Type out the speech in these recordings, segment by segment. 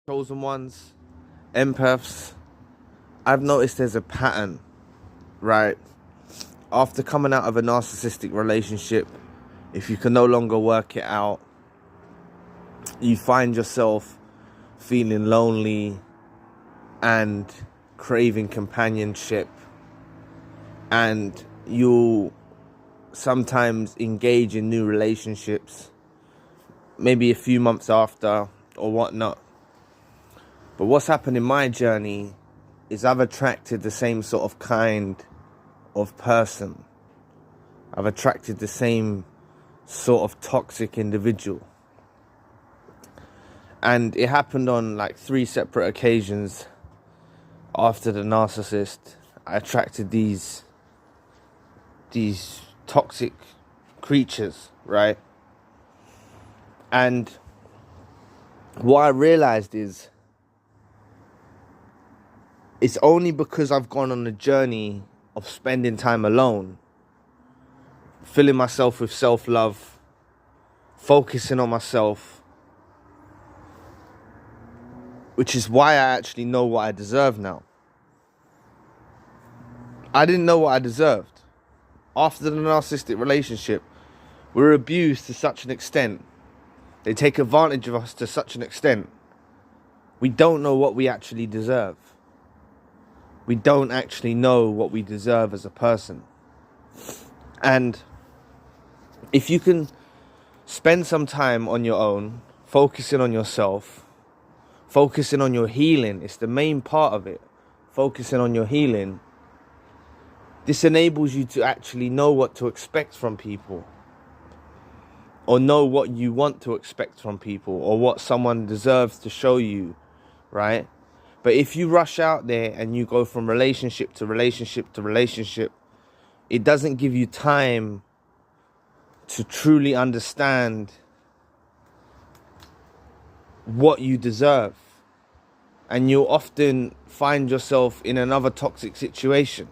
chosen ones, empaths, I've noticed there's a pattern, right? After coming out of a narcissistic relationship, if you can no longer work it out, you find yourself feeling lonely and craving companionship, and you'll sometimes engage in new relationships, maybe a few months after or whatnot. But what's happened in my journey is I've attracted the same sort of kind of person. I've attracted the same sort of toxic individual. And it happened on like 3 separate occasions. After the narcissist, I attracted these toxic creatures, right? And what I realized is it's only because I've gone on a journey of spending time alone, filling myself with self-love, focusing on myself, which is why I actually know what I deserve now. I didn't know what I deserved. After the narcissistic relationship, we were abused to such an extent. They take advantage of us to such an extent. We don't know what we actually deserve. We don't actually know what we deserve as a person. And if you can spend some time on your own, focusing on yourself, focusing on your healing, it's the main part of it. Focusing on your healing. This enables you to actually know what to expect from people, or know what you want to expect from people, or what someone deserves to show you, right? But if you rush out there and you go from relationship to relationship to relationship, it doesn't give you time to truly understand what you deserve. And you'll often find yourself in another toxic situation,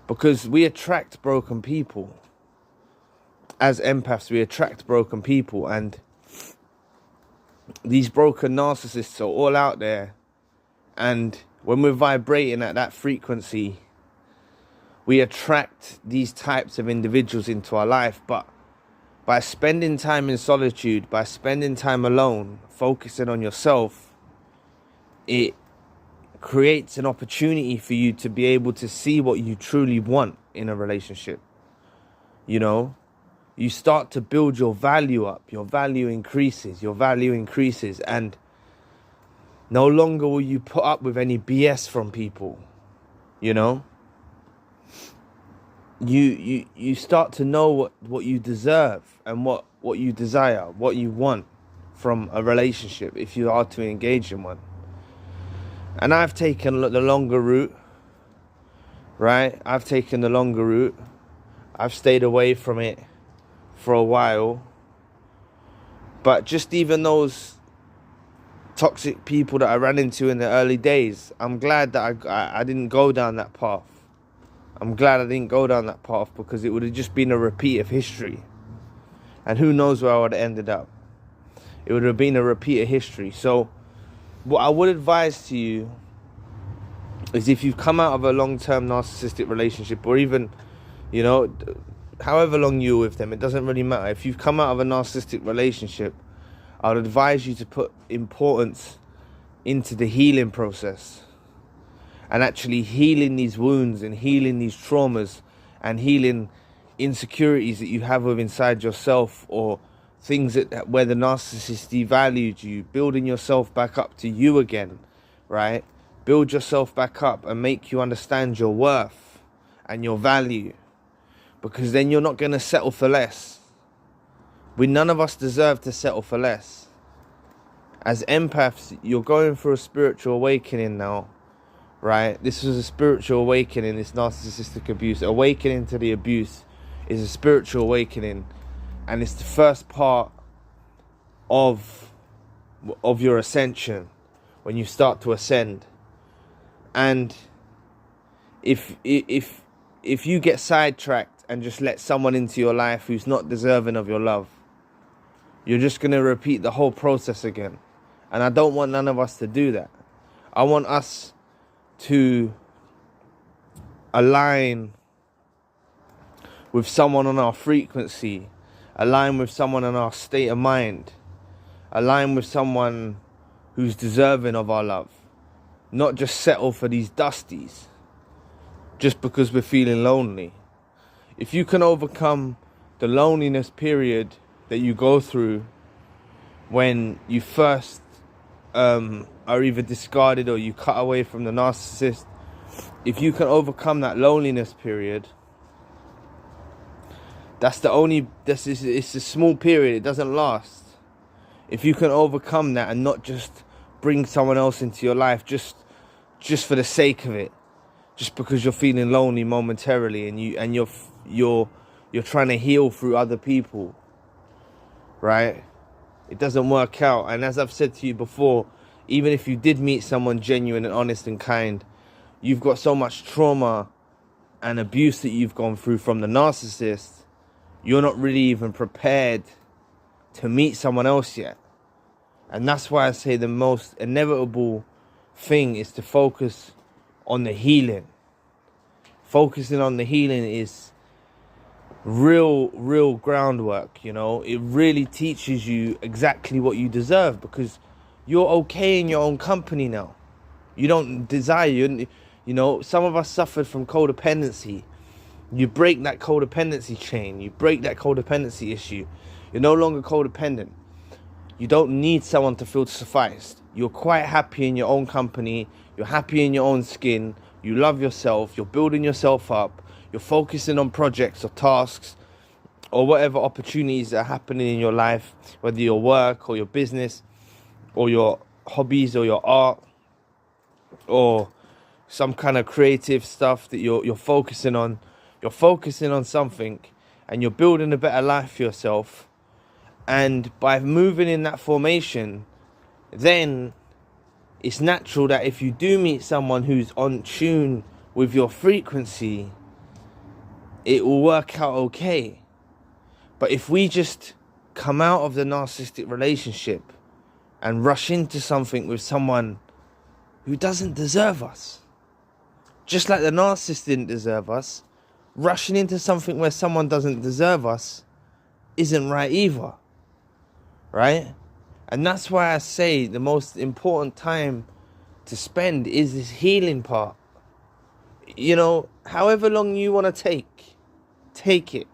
because we attract broken people. As empaths, we attract broken people, and these broken narcissists are all out there. And when we're vibrating at that frequency, we attract these types of individuals into our life. But by spending time in solitude, by spending time alone, focusing on yourself, it creates an opportunity for you to be able to see what you truly want in a relationship. You know, you start to build your value up, your value increases, and no longer will you put up with any BS from people. You know, you start to know what you deserve and what you desire, what you want from a relationship if you are to engage in one. And I've taken the longer route, right? I've taken the longer route. I've stayed away from it for a while. But just even those toxic people that I ran into in the early days, I'm glad that I didn't go down that path. I'm glad I didn't go down that path, because it would have just been a repeat of history. And who knows where I would have ended up. It would have been a repeat of history. So what I would advise to you is, if you've come out of a long-term narcissistic relationship, or even, you know, however long you're with them, it doesn't really matter. If you've come out of a narcissistic relationship, I would advise you to put importance into the healing process, and actually healing these wounds and healing these traumas and healing insecurities that you have within inside yourself, or things where the narcissist devalued you, building yourself back up to you again, right? Build yourself back up and make you understand your worth and your value, because then you're not going to settle for less. None of us deserve to settle for less. As empaths, you're going through a spiritual awakening now, right? This was a spiritual awakening, this narcissistic abuse. Awakening to the abuse is a spiritual awakening, and it's the first part of your ascension, when you start to ascend. And if you get sidetracked and just let someone into your life who's not deserving of your love, you're just going to repeat the whole process again. And I don't want none of us to do that. I want us to align with someone on our frequency, align with someone on our state of mind, align with someone who's deserving of our love. Not just settle for these dusties just because we're feeling lonely. If you can overcome the loneliness period that you go through when you first are either discarded or you cut away from the narcissist, if you can overcome that loneliness period, it's a small period, it doesn't last. If you can overcome that and not just bring someone else into your life just for the sake of it, just because you're feeling lonely momentarily and you're trying to heal through other people, right? It doesn't work out. And as I've said to you before, even if you did meet someone genuine and honest and kind, you've got so much trauma and abuse that you've gone through from the narcissist, you're not really even prepared to meet someone else yet. And that's why I say the most inevitable thing is to focus on the healing. Focusing on the healing is real groundwork, you know. It really teaches you exactly what you deserve, because you're okay in your own company now. You don't desire, you know, some of us suffered from codependency. You break that codependency chain, you break that codependency issue. You're no longer codependent. You don't need someone to feel sufficed. You're quite happy in your own company. You're happy in your own skin. You love yourself. You're building yourself up. You're focusing on projects or tasks or whatever opportunities that are happening in your life, whether your work or your business or your hobbies or your art or some kind of creative stuff that you're focusing on. You're focusing on something and you're building a better life for yourself. And by moving in that formation, then it's natural that if you do meet someone who's on tune with your frequency, it will work out okay. But if we just come out of the narcissistic relationship and rush into something with someone who doesn't deserve us, just like the narcissist didn't deserve us, rushing into something where someone doesn't deserve us isn't right either. Right? And that's why I say the most important time to spend is this healing part. You know, however long you want to take it.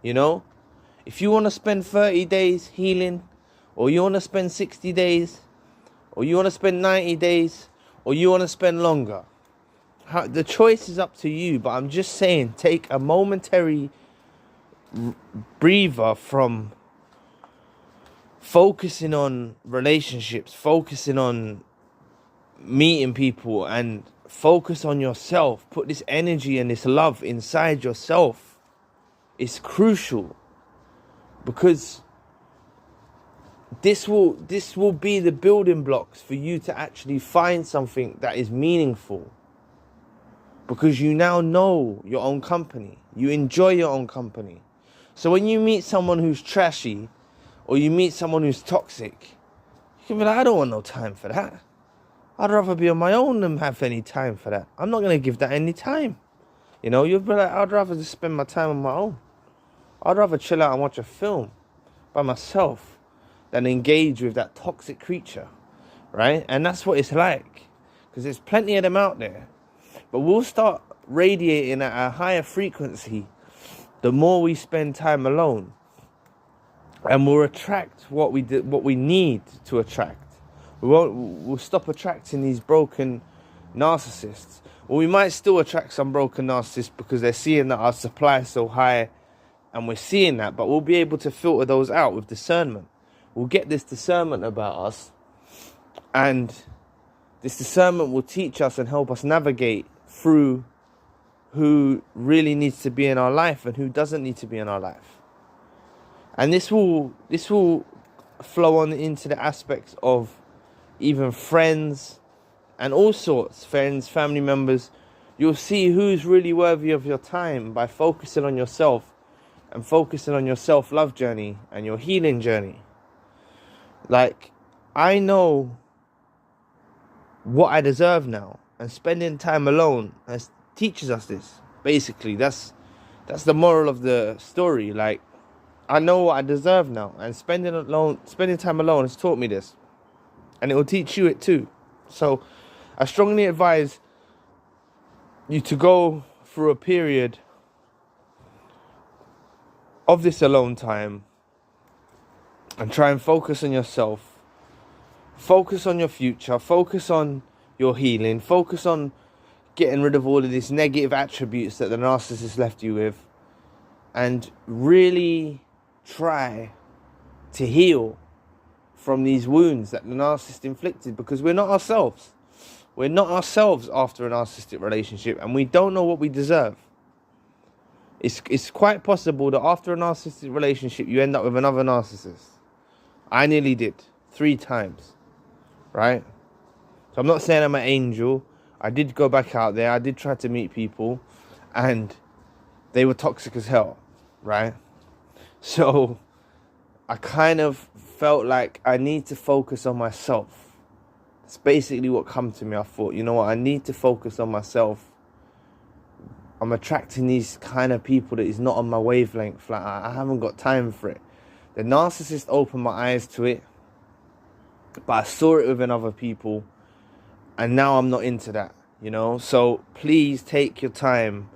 You know, if you want to spend 30 days healing, or you want to spend 60 days, or you want to spend 90 days, or you want to spend longer, the choice is up to you. But I'm just saying, take a momentary breather from focusing on relationships, focusing on meeting people, and focus on yourself. Put this energy and this love inside yourself. It's crucial, because this will be the building blocks for you to actually find something that is meaningful, because you now know your own company. You enjoy your own company. So when you meet someone who's trashy, or you meet someone who's toxic, you can be like, I don't want no time for that. I'd rather be on my own than have any time for that. I'm not going to give that any time. You know, you'd be like, I'd rather just spend my time on my own. I'd rather chill out and watch a film by myself than engage with that toxic creature, right? And that's what it's like, because there's plenty of them out there. But we'll start radiating at a higher frequency the more we spend time alone. And we'll attract what we need to attract. We'll stop attracting these broken narcissists. Or we might still attract some broken narcissists because they're seeing that our supply is so high and we're seeing that, but we'll be able to filter those out with discernment. We'll get this discernment about us, and this discernment will teach us and help us navigate through who really needs to be in our life and who doesn't need to be in our life. And this will flow on into the aspects of even friends and all sorts, friends, family members. You'll see who's really worthy of your time by focusing on yourself and focusing on your self-love journey and your healing journey. Like, I know what I deserve now, and spending time alone teaches us this. Basically, that's the moral of the story. Like, I know what I deserve now, and spending time alone has taught me this, and it will teach you it too. So I strongly advise you to go through a period of this alone time and try and focus on yourself, focus on your future, focus on your healing, focus on getting rid of all of these negative attributes that the narcissist left you with, and really try to heal from these wounds that the narcissist inflicted, because we're not ourselves. We're not ourselves after a narcissistic relationship, and we don't know what we deserve. It's quite possible that after a narcissistic relationship, you end up with another narcissist. I nearly did 3 times, right? So I'm not saying I'm an angel. I did go back out there. I did try to meet people, and they were toxic as hell, right? So I kind of felt like I need to focus on myself. That's basically what come to me. I thought, you know what, I need to focus on myself. I'm attracting these kind of people that is not on my wavelength. Like, I haven't got time for it. The narcissist opened my eyes to it, but I saw it within other people, and now I'm not into that, you know? So please take your time,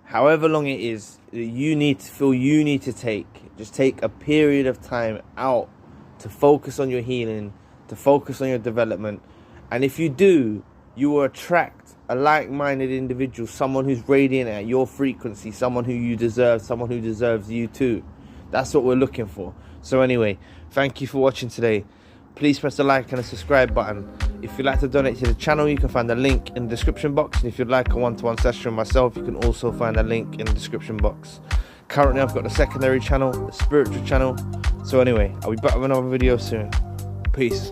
however long it is that you need to take. Just take a period of time out to focus on your healing, to focus on your development. And if you do, you will attract a like-minded individual, someone who's radiant at your frequency, someone who you deserve, someone who deserves you too. That's what we're looking for. So anyway, thank you for watching today. Please press the like and the subscribe button. If you'd like to donate to the channel, you can find the link in the description box. And if you'd like a one-to-one session with myself, you can also find a link in the description box. Currently, I've got the secondary channel, the spiritual channel. So anyway, I'll be back with another video soon. Peace.